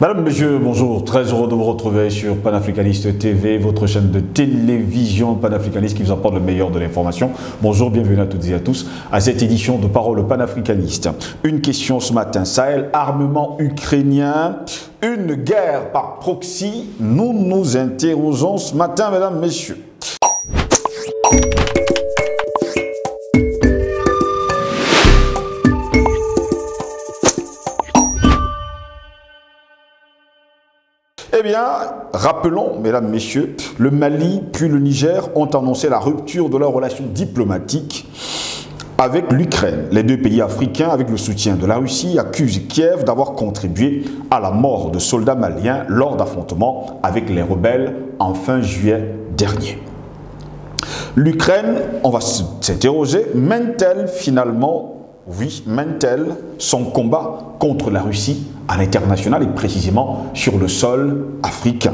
Madame, Monsieur, bonjour. Très heureux de vous retrouver sur Panafricaniste TV, votre chaîne de télévision panafricaniste qui vous apporte le meilleur de l'information. Bonjour, bienvenue à toutes et à tous à cette édition de Parole panafricaniste. Une question ce matin. Sahel, armement ukrainien, une guerre par proxy. Nous nous interrogeons ce matin, mesdames, messieurs. Eh bien, rappelons, mesdames, messieurs, le Mali puis le Niger ont annoncé la rupture de leurs relations diplomatiques avec l'Ukraine. Les deux pays africains, avec le soutien de la Russie, accusent Kiev d'avoir contribué à la mort de soldats maliens lors d'affrontements avec les rebelles en fin juillet dernier. L'Ukraine, on va s'interroger, mène-t-elle finalement, oui, mène-t-elle son combat contre la Russie à l'international et précisément sur le sol africain?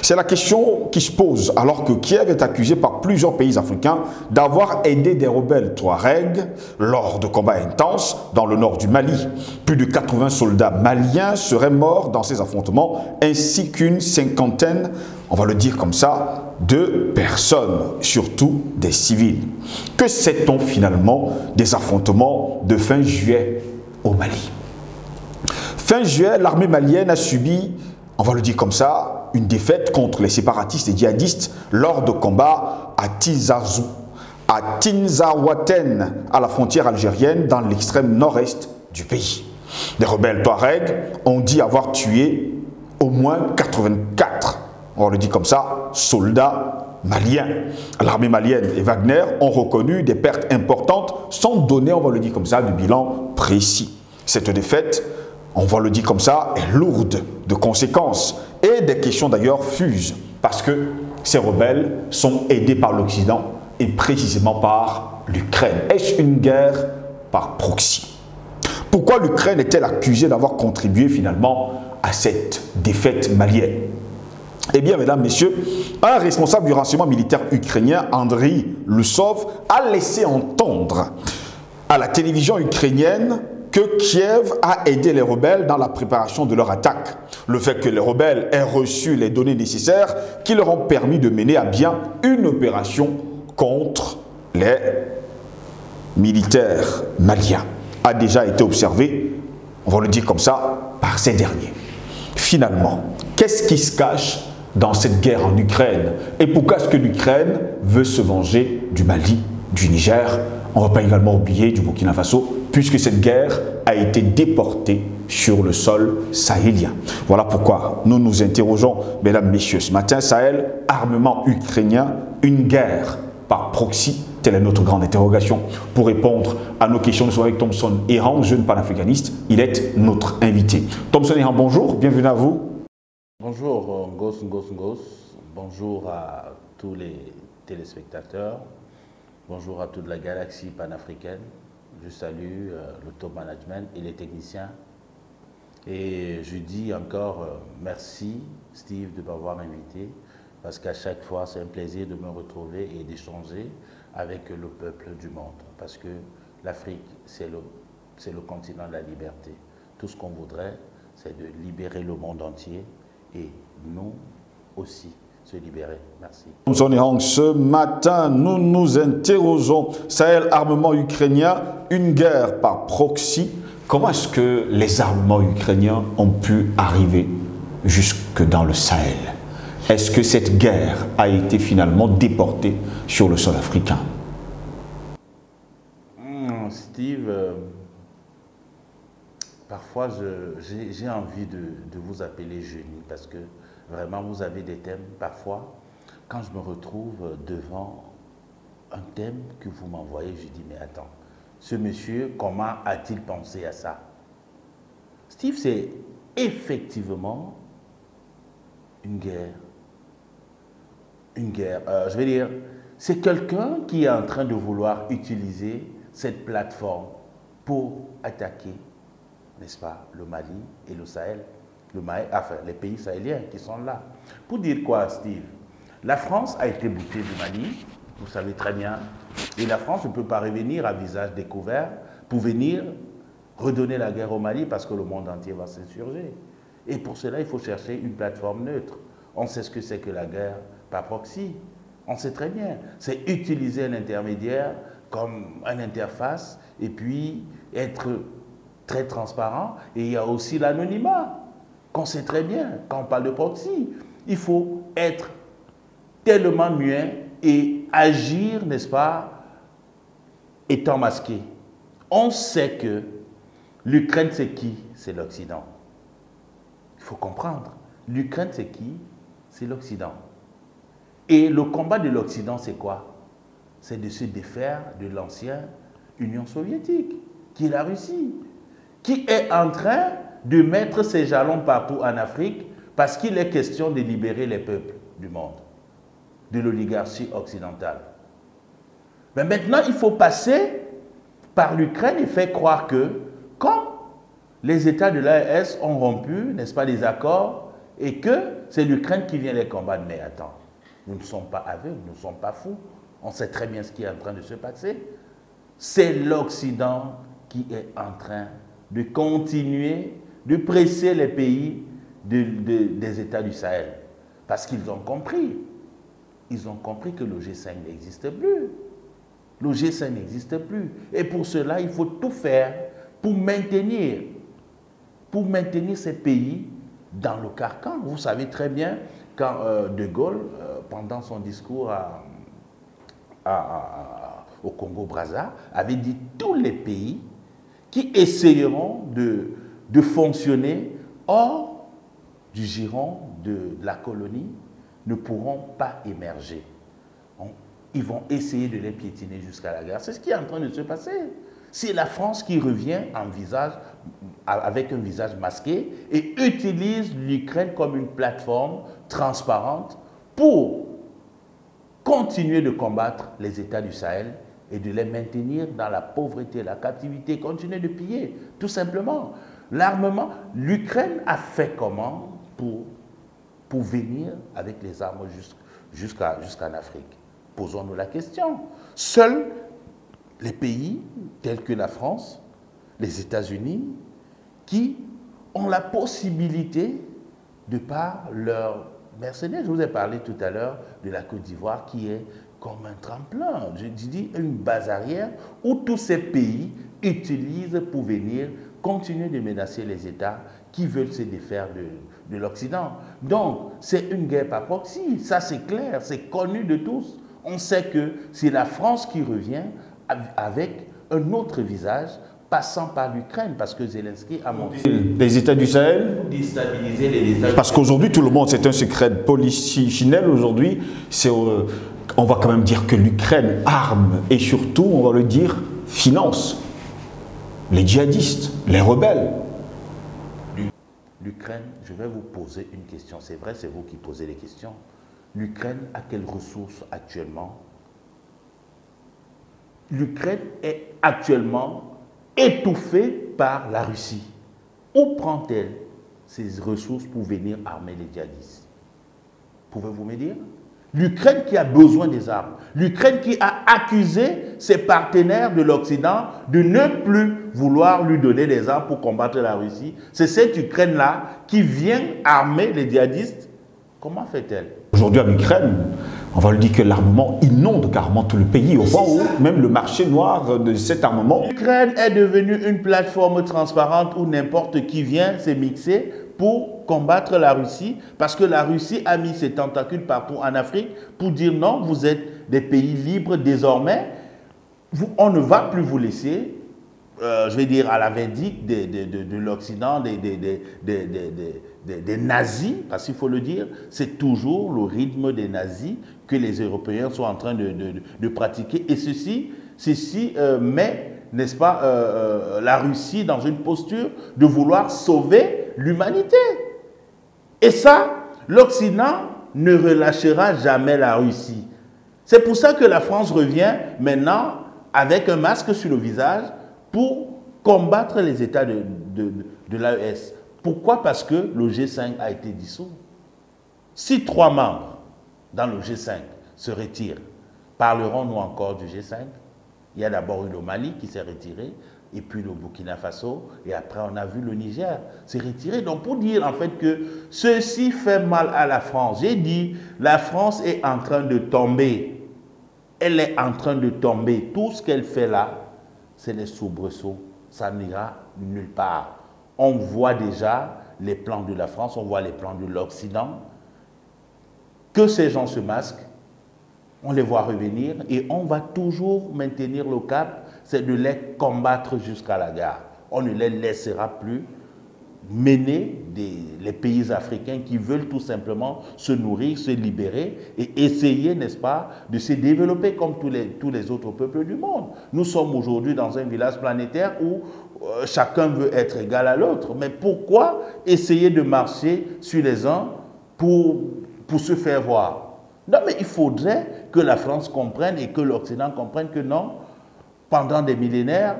C'est la question qui se pose alors que Kiev est accusé par plusieurs pays africains d'avoir aidé des rebelles Touaregs lors de combats intenses dans le nord du Mali. Plus de 80 soldats maliens seraient morts dans ces affrontements ainsi qu'une cinquantaine, on va le dire comme ça, de personnes, surtout des civils. Que sait-on finalement des affrontements de fin juillet au Mali? Fin juillet, l'armée malienne a subi, on va le dire comme ça, une défaite contre les séparatistes et djihadistes lors de combats à Tizazou, à Tinzaouaten, à la frontière algérienne, dans l'extrême nord-est du pays. Les rebelles Touaregs ont dit avoir tué au moins 84, on le dit comme ça, soldats maliens. L'armée malienne et Wagner ont reconnu des pertes importantes sans donner, on va le dire comme ça, de bilan précis. Cette défaite, on va le dire comme ça, est lourde de conséquences et des questions d'ailleurs fusent parce que ces rebelles sont aidés par l'Occident et précisément par l'Ukraine. Est-ce une guerre par proxy? Pourquoi l'Ukraine est-elle accusée d'avoir contribué finalement à cette défaite malienne? Eh bien, mesdames, messieurs, un responsable du renseignement militaire ukrainien, Andriy Lusov, a laissé entendre à la télévision ukrainienne que Kiev a aidé les rebelles dans la préparation de leur attaque. Le fait que les rebelles aient reçu les données nécessaires qui leur ont permis de mener à bien une opération contre les militaires maliens a déjà été observé, on va le dire comme ça, par ces derniers. Finalement, qu'est-ce qui se cache dans cette guerre en Ukraine? Et pourquoi est-ce que l'Ukraine veut se venger du Mali, du Niger? On ne va pas également oublier du Burkina Faso, puisque cette guerre a été déportée sur le sol sahélien. Voilà pourquoi nous nous interrogeons, mesdames, messieurs, ce matin, Sahel, armement ukrainien, une guerre par proxy, telle est notre grande interrogation. Pour répondre à nos questions, nous sommes avec Thomson Eran, jeune panafricaniste. Il est notre invité. Thomson Eran, bonjour, bienvenue à vous. Bonjour, Ngos. Bonjour à tous les téléspectateurs. Bonjour à toute la galaxie panafricaine. Je salue le top management et les techniciens. Et je dis encore merci, Steve, de m'avoir invité, parce qu'à chaque fois, c'est un plaisir de me retrouver et d'échanger avec le peuple du monde. Parce que l'Afrique, c'est le continent de la liberté. Tout ce qu'on voudrait, c'est de libérer le monde entier et nous aussi se libérer. Merci. Ce matin, nous nous interrogeons. Sahel, armement ukrainien, une guerre par proxy. Comment est-ce que les armements ukrainiens ont pu arriver jusque dans le Sahel? Est-ce que cette guerre a été finalement déportée sur le sol africain? Steve, parfois j'ai envie de vous appeler génie parce que vraiment, vous avez des thèmes, parfois, quand je me retrouve devant un thème que vous m'envoyez, je dis, mais attends, ce monsieur, comment a-t-il pensé à ça? Steve, c'est effectivement une guerre. Une guerre, je vais dire, c'est quelqu'un qui est en train de vouloir utiliser cette plateforme pour attaquer, n'est-ce pas, le Mali et le Sahel. Enfin, les pays sahéliens qui sont là. Pour dire quoi, Steve? La France a été boutée du Mali, vous savez très bien, et la France ne peut pas revenir à visage découvert pour venir redonner la guerre au Mali parce que le monde entier va s'insurger. Et pour cela, il faut chercher une plateforme neutre. On sait ce que c'est que la guerre par proxy. On sait très bien. C'est utiliser un intermédiaire comme une interface et puis être très transparent. Et il y a aussi l'anonymat, qu'on sait très bien quand on parle de proxy. Il faut être tellement muet et agir, n'est-ce pas, étant masqué. On sait que l'Ukraine, c'est qui? C'est l'Occident. Il faut comprendre. L'Ukraine, c'est qui? C'est l'Occident. Et le combat de l'Occident, c'est quoi? C'est de se défaire de l'ancienne Union soviétique, qui est la Russie, qui est en train de mettre ses jalons partout en Afrique parce qu'il est question de libérer les peuples du monde, de l'oligarchie occidentale. Mais maintenant, il faut passer par l'Ukraine et faire croire que, quand les États de l'AES ont rompu, n'est-ce pas, les accords, et que c'est l'Ukraine qui vient les combattre. Mais attends, nous ne sommes pas aveugles, nous ne sommes pas fous. On sait très bien ce qui est en train de se passer. C'est l'Occident qui est en train de continuer de presser les pays des États du Sahel. Parce qu'ils ont compris. Ils ont compris que le G5 n'existe plus. Le G5 n'existe plus. Et pour cela, il faut tout faire pour maintenir ces pays dans le carcan. Vous savez très bien, quand De Gaulle, pendant son discours au Congo-Brazza, avait dit tous les pays qui essayeront de fonctionner hors du giron de la colonie ne pourront pas émerger. Ils vont essayer de les piétiner jusqu'à la guerre. C'est ce qui est en train de se passer. C'est la France qui revient avec un visage masqué et utilise l'Ukraine comme une plateforme transparente pour continuer de combattre les États du Sahel et de les maintenir dans la pauvreté, la captivité, continuer de piller, tout simplement. L'armement, l'Ukraine a fait comment pour venir avec les armes jusqu'en Afrique? Posons-nous la question. Seuls les pays tels que la France, les États-Unis, qui ont la possibilité, de par leurs mercenaires, je vous ai parlé tout à l'heure de la Côte d'Ivoire qui est comme un tremplin, je dis une base arrière où tous ces pays utilisent pour venir continuer de menacer les États qui veulent se défaire de l'Occident. Donc, c'est une guerre par proxy, ça c'est clair, c'est connu de tous. On sait que c'est la France qui revient avec un autre visage, passant par l'Ukraine, parce que Zelensky a montré... Les États du Sahel, déstabiliser les États. Parce qu'aujourd'hui, tout le monde, c'est un secret de polichinelle. Aujourd'hui, on va quand même dire que l'Ukraine arme et surtout, on va le dire, finance les djihadistes, les rebelles. L'Ukraine, je vais vous poser une question. C'est vrai, c'est vous qui posez les questions. L'Ukraine a quelles ressources actuellement? L'Ukraine est actuellement étouffée par la Russie. Où prend-elle ces ressources pour venir armer les djihadistes? Pouvez-vous me dire? L'Ukraine qui a besoin des armes. L'Ukraine qui a accusé ses partenaires de l'Occident de ne plus vouloir lui donner des armes pour combattre la Russie. C'est cette Ukraine-là qui vient armer les djihadistes. Comment fait-elle? Aujourd'hui, en Ukraine, on va le dire que l'armement inonde carrément tout le pays, au point où même le marché noir de cet armement... L'Ukraine est devenue une plateforme transparente où n'importe qui vient se mixer pour combattre la Russie, parce que la Russie a mis ses tentacules partout en Afrique pour dire non, vous êtes des pays libres désormais, on ne va plus vous laisser, je vais dire à la vindicte de l'Occident, des nazis, parce qu'il faut le dire, c'est toujours le rythme des nazis que les Européens sont en train de pratiquer, et ceci met, n'est-ce pas, la Russie dans une posture de vouloir sauver l'humanité. Et ça, l'Occident ne relâchera jamais la Russie. C'est pour ça que la France revient maintenant avec un masque sur le visage pour combattre les États de l'AES. Pourquoi? Parce que le G5 a été dissous. Si 3 membres dans le G5 se retirent, parlerons-nous encore du G5? Il y a d'abord eu le Mali qui s'est retiré, et puis le Burkina Faso, et après on a vu le Niger s'est retiré. Donc pour dire en fait que ceci fait mal à la France, j'ai dit la France est en train de tomber. Elle est en train de tomber. Tout ce qu'elle fait là, c'est les soubresauts. Ça n'ira nulle part. On voit déjà les plans de la France, on voit les plans de l'Occident. Que ces gens se masquent, on les voit revenir et on va toujours maintenir le cap, c'est de les combattre jusqu'à la gare. On ne les laissera plus mener les pays africains qui veulent tout simplement se nourrir, se libérer et essayer, n'est-ce pas, de se développer comme tous les autres peuples du monde. Nous sommes aujourd'hui dans un village planétaire où chacun veut être égal à l'autre. Mais pourquoi essayer de marcher sur les uns pour se faire voir? Non, mais il faudrait que la France comprenne et que l'Occident comprenne que non, pendant des millénaires,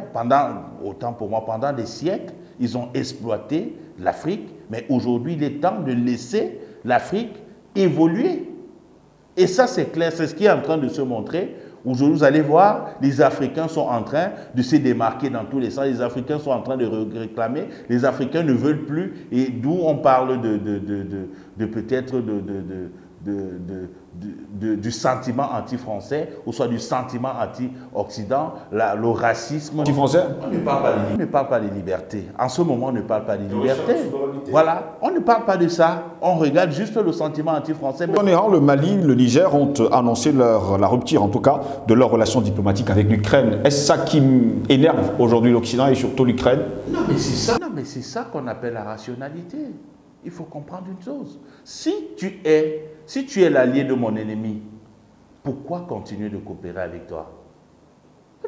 autant pour moi, pendant des siècles, ils ont exploité l'Afrique, mais aujourd'hui, il est temps de laisser l'Afrique évoluer. Et ça, c'est clair, c'est ce qui est en train de se montrer. Aujourd'hui, vous allez voir, les Africains sont en train de se démarquer dans tous les sens. Les Africains sont en train de réclamer. Les Africains ne veulent plus. Et d'où on parle peut-être du sentiment anti-français, ou soit du sentiment anti-occident, le racisme. Anti-français? On ne parle pas de liberté. En ce moment, on ne parle pas de liberté. Voilà, on ne parle pas de ça. On regarde juste le sentiment anti-français. En Iran, le Mali, le Niger ont annoncé la rupture, en tout cas, de leurs relations diplomatiques avec l'Ukraine. Est-ce ça qui énerve aujourd'hui l'Occident et surtout l'Ukraine? Non, mais c'est ça. Non, mais c'est ça qu'on appelle la rationalité. Il faut comprendre une chose. Si tu es l'allié de mon ennemi, pourquoi continuer de coopérer avec toi?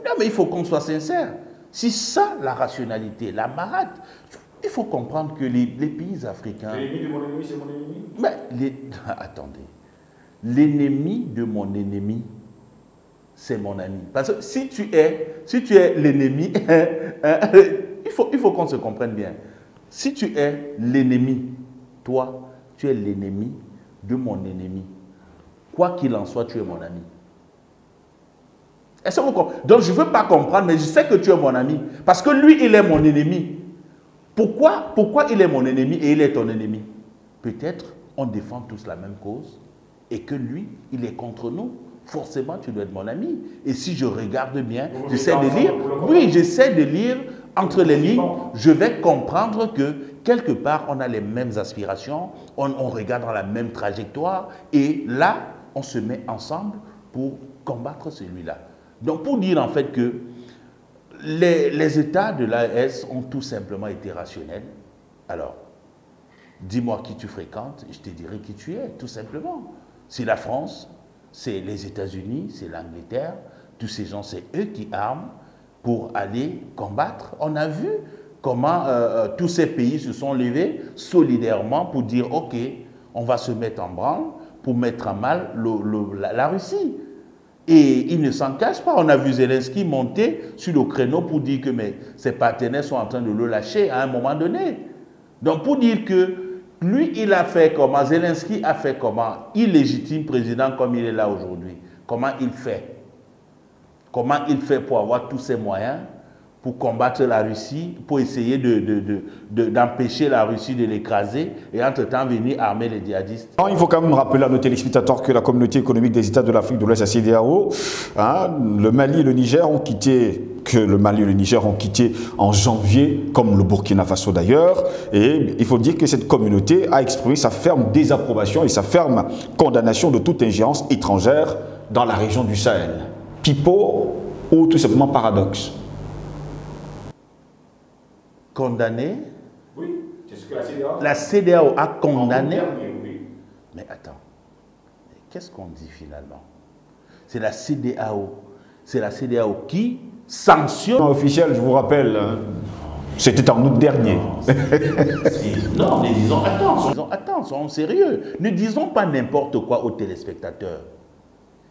Non, mais il faut qu'on soit sincère. C'est ça la rationalité, la marade. Il faut comprendre que les pays africains... L'ennemi de mon ennemi, c'est mon ennemi? Mais attendez. L'ennemi de mon ennemi, c'est mon ami. Parce que si tu es l'ennemi, il faut qu'on se comprenne bien. Si tu es l'ennemi, toi, tu es l'ennemi de mon ennemi. Quoi qu'il en soit, tu es mon ami. Est-ce que vous comprenez? Donc, je ne veux pas comprendre, mais je sais que tu es mon ami. Parce que lui, il est mon ennemi. Pourquoi il est mon ennemi et il est ton ennemi? Peut-être on défend tous la même cause et que lui, il est contre nous. Forcément, tu dois être mon ami. Et si je regarde bien, j'essaie de lire. Oui, j'essaie de lire entre les lignes. Je vais comprendre que quelque part, on a les mêmes aspirations, on regarde dans la même trajectoire. Et là, on se met ensemble pour combattre celui-là. Donc, pour dire en fait que les États de l'AES ont tout simplement été rationnels. Alors, dis-moi qui tu fréquentes, je te dirai qui tu es, tout simplement. C'est la France, c'est les États-Unis, c'est l'Angleterre, tous ces gens, c'est eux qui arment pour aller combattre. On a vu comment tous ces pays se sont levés solidairement pour dire « Ok, on va se mettre en branle pour mettre à mal la Russie ». Et il ne s'en cache pas. On a vu Zelensky monter sur le créneau pour dire que ses partenaires sont en train de le lâcher à un moment donné. Donc pour dire que lui, il a fait comment? Zelensky a fait comment? Illégitime président comme il est là aujourd'hui. Comment il fait? Comment il fait pour avoir tous ces moyens pour combattre la Russie, pour essayer d'empêcher la Russie de l'écraser et entre-temps venir armer les djihadistes? Il faut quand même rappeler à nos téléspectateurs que la communauté économique des États de l'Afrique de l'Ouest, la CEDEAO, le Mali et le Niger ont quitté, en janvier, comme le Burkina Faso d'ailleurs, et il faut dire que cette communauté a exprimé sa ferme désapprobation et sa ferme condamnation de toute ingérence étrangère dans la région du Sahel. Pipeau ou tout simplement paradoxe? Condamné? Oui, c'est ce que la CEDEAO. La CEDEAO a condamné? Oui. Mais attends, qu'est-ce qu'on dit finalement? C'est la CEDEAO. C'est la CEDEAO qui sanctionne. Officiel, je vous rappelle, c'était en août dernier. Non, mais disons, attends, soyons sérieux. Ne disons pas n'importe quoi aux téléspectateurs.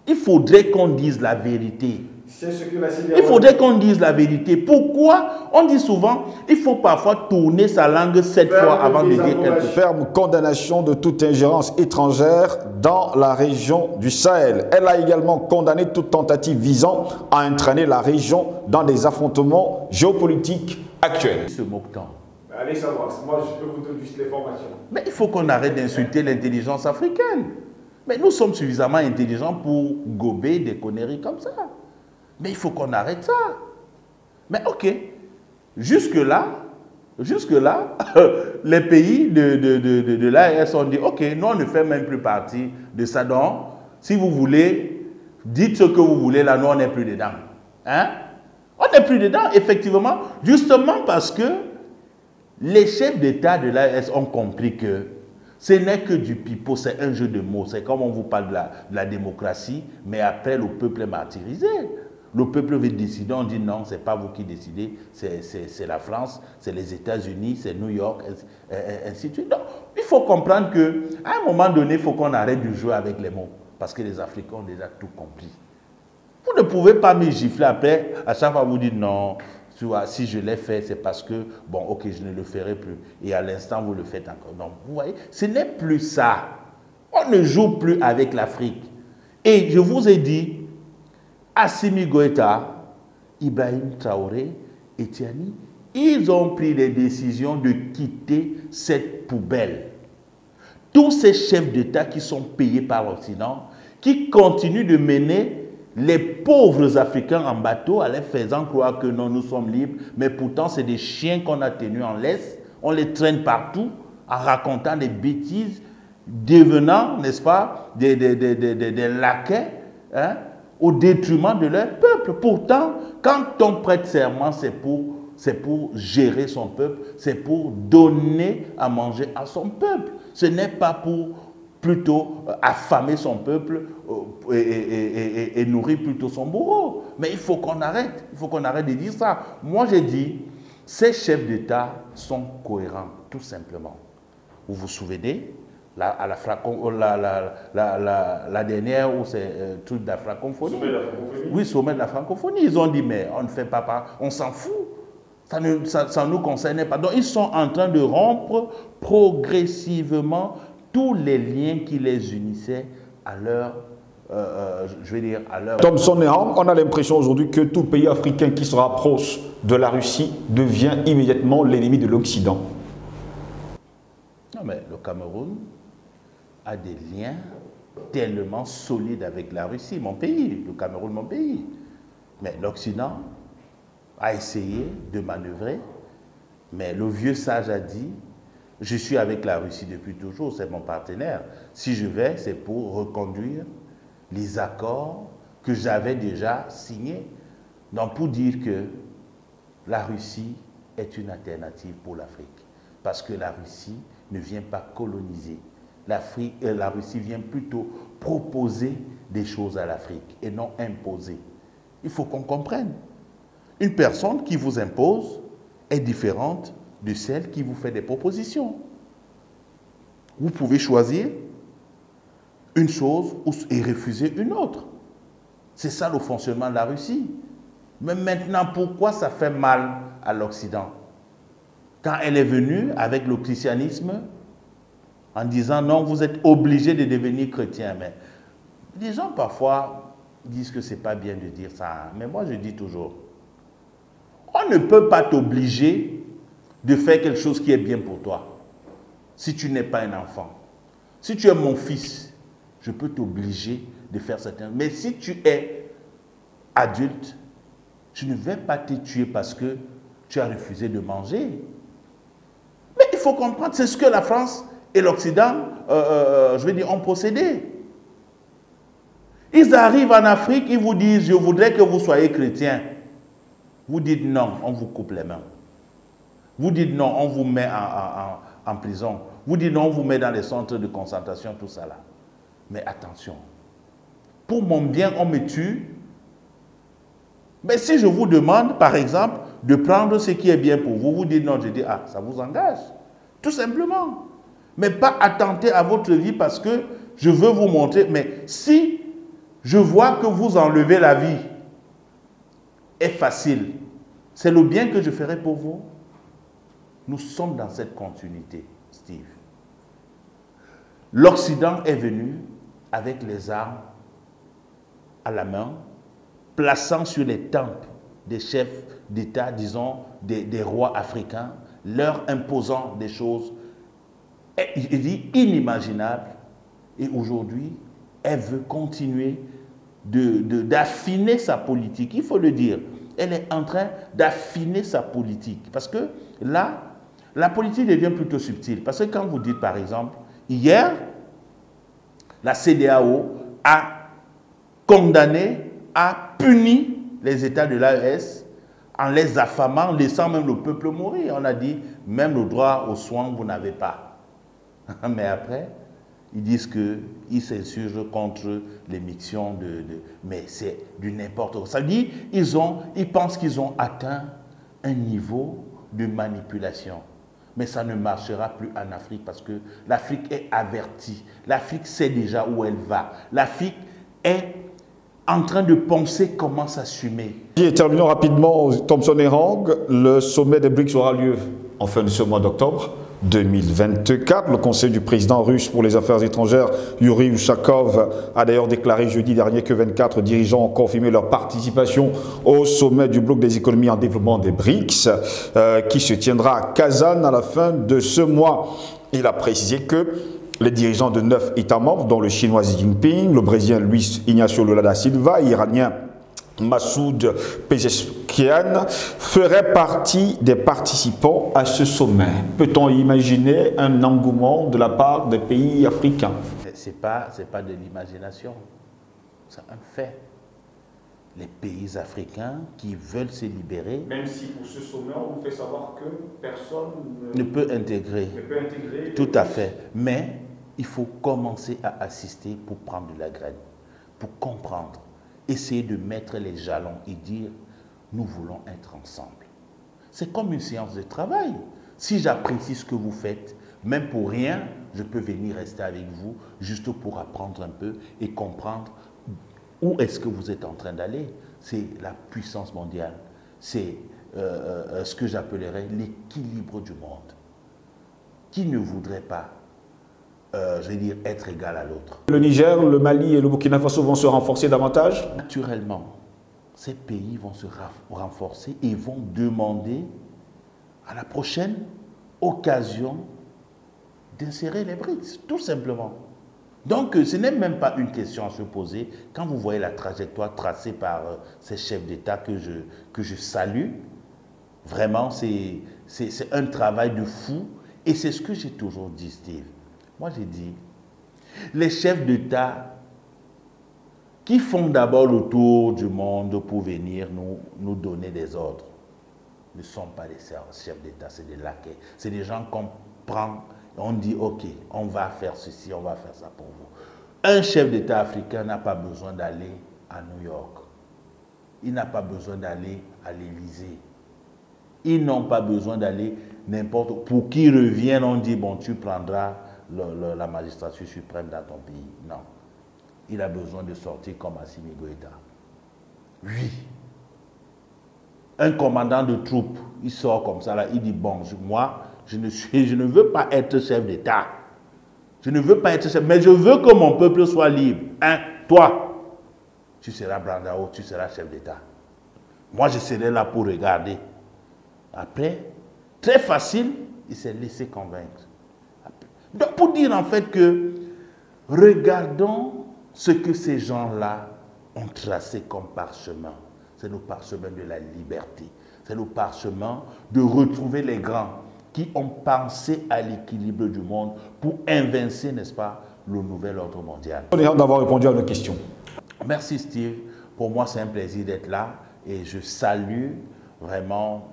Il faudrait qu'on dise la vérité. C'est ce que la Il faudrait qu'on dise la vérité. Pourquoi? On dit souvent, il faut parfois tourner sa langue 7 fois avant de dire quelque chose. Ferme condamnation de toute ingérence étrangère dans la région du Sahel. Elle a également condamné toute tentative visant à entraîner la région dans des affrontements géopolitiques actuels. Ils se moquent tant. Allez savoir, moi je peux vous donner juste l'information. Mais il faut qu'on arrête d'insulter l'intelligence africaine. Mais nous sommes suffisamment intelligents pour gober des conneries comme ça. Mais il faut qu'on arrête ça. Mais ok, jusque-là, les pays de l'AES ont dit, ok, nous on ne fait même plus partie de ça. Donc, si vous voulez, dites ce que vous voulez, là, nous on n'est plus dedans. Hein? On n'est plus dedans, effectivement, justement parce que les chefs d'État de l'AES ont compris que ce n'est que du pipeau, c'est un jeu de mots. C'est comme on vous parle de la démocratie, mais après le peuple est martyrisé. Le peuple veut décider, on dit non, ce n'est pas vous qui décidez, c'est la France, c'est les États-Unis, c'est New York, ainsi de suite. Donc, il faut comprendre qu'à un moment donné, il faut qu'on arrête de jouer avec les mots, parce que les Africains ont déjà tout compris. Vous ne pouvez pas me gifler après, à chaque fois vous dites non, si je l'ai fait, c'est parce que, bon, ok, je ne le ferai plus. Et à l'instant, vous le faites encore. Donc, vous voyez, ce n'est plus ça. On ne joue plus avec l'Afrique. Et je vous ai dit, Assimi Goïta, Ibrahim Traoré et Tiani, ils ont pris des décisions de quitter cette poubelle. Tous ces chefs d'État qui sont payés par l'Occident, qui continuent de mener les pauvres Africains en bateau en les faisant croire que non, nous sommes libres, mais pourtant c'est des chiens qu'on a tenus en laisse, on les traîne partout en racontant des bêtises, devenant, n'est-ce pas, des laquais, hein, au détriment de leur peuple. Pourtant, quand on prête serment, c'est pour gérer son peuple, c'est pour donner à manger à son peuple. Ce n'est pas pour plutôt affamer son peuple et nourrir plutôt son bourreau. Mais il faut qu'on arrête de dire ça. Moi, j'ai dit, ces chefs d'État sont cohérents, tout simplement. Vous vous souvenez, la dernière, où c'est truc de la francophonie. Sommet de la francophonie. Oui, sommet de la francophonie. Ils ont dit, mais on ne fait pas, on s'en fout. Ça ne nous concerne pas. Donc, ils sont en train de rompre progressivement tous les liens qui les unissaient à leur, je vais dire, à leur... Thomson et Ham, on a l'impression aujourd'hui que tout pays africain qui se rapproche de la Russie devient immédiatement l'ennemi de l'Occident. Non, mais le Cameroun a des liens tellement solides avec la Russie, mon pays, le Cameroun, mon pays. Mais l'Occident a essayé de manœuvrer, mais le vieux sage a dit, je suis avec la Russie depuis toujours, c'est mon partenaire. Si je vais, c'est pour reconduire les accords que j'avais déjà signés. Donc pour dire que la Russie est une alternative pour l'Afrique. Parce que la Russie ne vient pas coloniser. La Russie vient plutôt proposer des choses à l'Afrique et non imposer. Il faut qu'on comprenne. Une personne qui vous impose est différente de celle qui vous fait des propositions. Vous pouvez choisir une chose et refuser une autre. C'est ça le fonctionnement de la Russie. Mais maintenant, pourquoi ça fait mal à l'Occident? Quand elle est venue avec le christianisme, en disant non, vous êtes obligés de devenir chrétien. Mais les gens parfois disent que ce n'est pas bien de dire ça. Mais moi je dis toujours, on ne peut pas t'obliger de faire quelque chose qui est bien pour toi. Si tu n'es pas un enfant. Si tu es mon fils, je peux t'obliger de faire certaines... Mais si tu es adulte, je ne vais pas te tuer parce que tu as refusé de manger. Mais il faut comprendre, c'est ce que la France et l'Occident, je veux dire, ont procédé. Ils arrivent en Afrique, ils vous disent, je voudrais que vous soyez chrétien. Vous dites non, on vous coupe les mains. Vous dites non, on vous met en prison. Vous dites non, on vous met dans les centres de concentration, tout ça là. Mais attention, pour mon bien, on me tue. Mais si je vous demande, par exemple, de prendre ce qui est bien pour vous, vous dites non, je dis, ah, ça vous engage. Tout simplement. Mais pas attenter à votre vie parce que je veux vous montrer. Mais si je vois que vous enlevez la vie est facile. C'est le bien que je ferai pour vous. Nous sommes dans cette continuité, Steve. L'Occident est venu avec les armes à la main, plaçant sur les tempes des chefs d'État, disons, des rois africains, leur imposant des choses, il dit, inimaginables. Et aujourd'hui, elle veut continuer d'affiner sa politique. Il faut le dire. Elle est en train d'affiner sa politique. Parce que là, la politique devient plutôt subtile. Parce que quand vous dites, par exemple, hier, la CEDEAO a condamné, a puni les États de l'AES en les affamant, laissant même le peuple mourir. On a dit, même le droit aux soins, vous n'avez pas. Mais après, ils disent qu'ils s'insurgent contre l'émission mais c'est du n'importe quoi. Ça dit, ils pensent qu'ils ont atteint un niveau de manipulation. Mais ça ne marchera plus en Afrique parce que l'Afrique est avertie. L'Afrique sait déjà où elle va. L'Afrique est en train de penser comment s'assumer. Et terminons rapidement, Thomson et Rang, le sommet des BRICS aura lieu en fin de ce mois d'octobre 2024. Le conseil du président russe pour les affaires étrangères, Yuri Ushakov, a d'ailleurs déclaré jeudi dernier que 24 dirigeants ont confirmé leur participation au sommet du bloc des économies en développement des BRICS, qui se tiendra à Kazan à la fin de ce mois. Il a précisé que les dirigeants de 9 États membres, dont le chinois Xi Jinping, le brésilien Luis Ignacio Lula da Silva, l'Iranien Massoud Pezeshkian, feraient partie des participants à ce sommet. Peut-on imaginer un engouement de la part des pays africains? Ce n'est pas de l'imagination, c'est un fait. Les pays africains qui veulent se libérer... Même si pour ce sommet, on nous fait savoir que personne ne peut intégrer. Tout à fait. Mais il faut commencer à assister pour prendre de la graine, pour comprendre, essayer de mettre les jalons et dire « nous voulons être ensemble ». C'est comme une séance de travail. Si j'apprécie ce que vous faites, même pour rien, je peux venir rester avec vous juste pour apprendre un peu et comprendre où est-ce que vous êtes en train d'aller. C'est la puissance mondiale. C'est ce que j'appellerais l'équilibre du monde. Qui ne voudrait pas, je vais dire, être égal à l'autre? Le Niger, le Mali et le Burkina Faso vont se renforcer davantage? Naturellement, ces pays vont se renforcer et vont demander à la prochaine occasion d'insérer les BRICS, tout simplement. Donc, ce n'est même pas une question à se poser. Quand vous voyez la trajectoire tracée par ces chefs d'État que je salue, vraiment, c'est un travail de fou. Et c'est ce que j'ai toujours dit, Steve. Moi, j'ai dit, les chefs d'État qui font d'abord le tour du monde pour venir nous donner des ordres ne sont pas des chefs d'État, c'est des laquais. C'est des gens qu'on prend, on dit, OK, on va faire ceci, on va faire ça pour vous. Un chef d'État africain n'a pas besoin d'aller à New York. Il n'a pas besoin d'aller à l'Élysée. Ils n'ont pas besoin d'aller n'importe où. Pour qu'ils reviennent, on dit, bon, tu prendras la magistrature suprême dans ton pays. Non. Il a besoin de sortir comme Assimi Goïta. Oui. Un commandant de troupe, il sort comme ça, là, il dit, bon, moi, je ne veux pas être chef d'État. Je ne veux pas être chef, mais je veux que mon peuple soit libre. Hein? Toi, tu seras Brandao, tu seras chef d'État. Moi, je serai là pour regarder. Après, très facile, il s'est laissé convaincre. Donc, pour dire en fait que, regardons ce que ces gens-là ont tracé comme parchemin. C'est le parchemin de la liberté. C'est le parchemin de retrouver les grands qui ont pensé à l'équilibre du monde pour invincer, n'est-ce pas, le nouvel ordre mondial. Merci d'avoir répondu à nos questions. Merci Steve. Pour moi, c'est un plaisir d'être là et je salue vraiment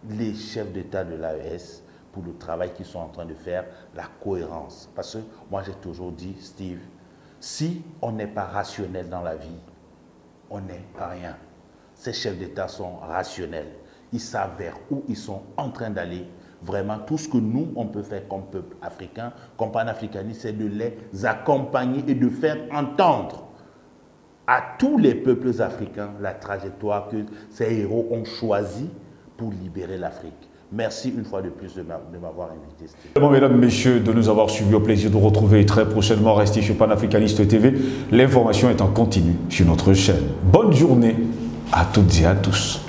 les chefs d'État de l'AES pour le travail qu'ils sont en train de faire, la cohérence. Parce que moi, j'ai toujours dit, Steve, si on n'est pas rationnel dans la vie, on n'est rien. Ces chefs d'État sont rationnels. Ils savent vers où ils sont en train d'aller. Vraiment, tout ce que nous, on peut faire comme peuple africain, comme panafricaniste, c'est de les accompagner et de faire entendre à tous les peuples africains la trajectoire que ces héros ont choisie pour libérer l'Afrique. Merci une fois de plus de m'avoir invité. Mesdames, Messieurs, de nous avoir suivis. Au plaisir de vous retrouver très prochainement. Restez sur Panafricaniste TV. L'information est en continu sur notre chaîne. Bonne journée à toutes et à tous.